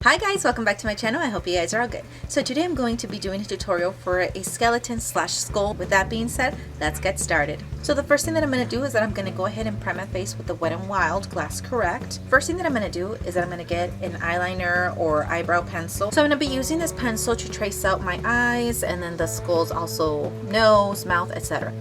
Hi guys, welcome back to my channel. I hope you guys are all good. So today I'm going to be doing a tutorial for a skeleton slash skull. With that being said, let's get started. So the first thing that I'm going to do is that I'm going to go ahead and prime my face with the Wet n Wild Glass Correct. First thing that I'm going to do is that I'm going to get an eyeliner or eyebrow pencil. So I'm going to be using this pencil to trace out my eyes and then the skull's also nose, mouth, etc.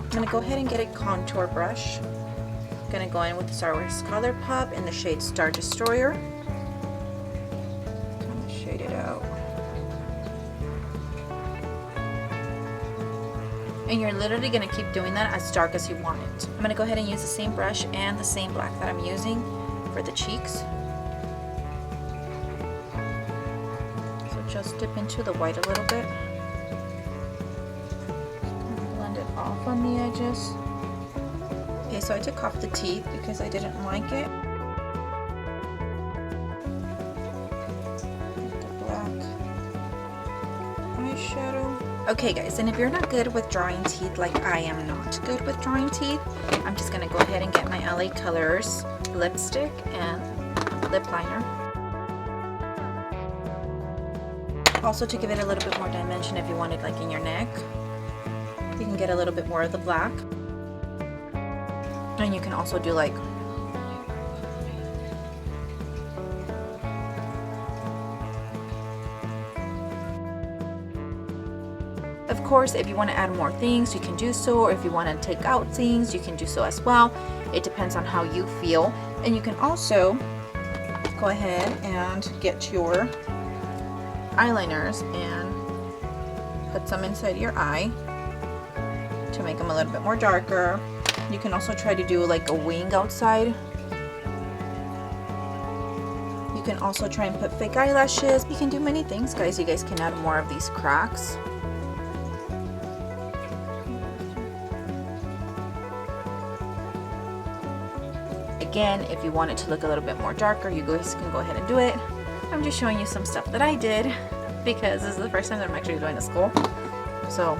I'm going to go ahead and get a contour brush. I'm going to go in with the Star Wars Color Pop in the shade Star Destroyer. Kind of shade it out. And you're literally going to keep doing that as dark as you want it. I'm going to go ahead and use the same brush and the same black that I'm using for the cheeks. So just dip into the white a little bit. Off on the edges. Okay, so I took off the teeth because I didn't like it. The black eyeshadow. Okay guys, and if you're not good with drawing teeth like I am not good with drawing teeth, I'm just gonna go ahead and get my LA Colors lipstick and lip liner. Also to give it a little bit more dimension if you want it like in your neck. You can get a little bit more of the black, and you can also do like of course if you want to add more things you can do so, or if you want to take out things you can do so as well. It depends on how you feel. And you can also go ahead and get your eyeliners and put some inside your eye to make them a little bit more darker. You can also try to do like a wing outside. You can also try and put fake eyelashes. You can do many things, guys. You guys can add more of these cracks. Again, if you want it to look a little bit more darker, you guys can go ahead and do it. I'm just showing you some stuff that I did because this is the first time that I'm actually doing the skull. So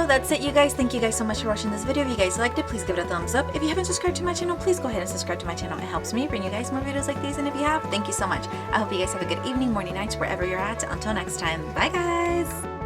that's it, you guys. Thank you guys so much for watching this video. If you guys liked it, please give it a thumbs up. If you haven't subscribed to my channel, please go ahead and subscribe to my channel. It helps me bring you guys more videos like these. And if you have, thank you so much. I hope you guys have a good evening, morning, nights, wherever you're at. Until next time, bye guys.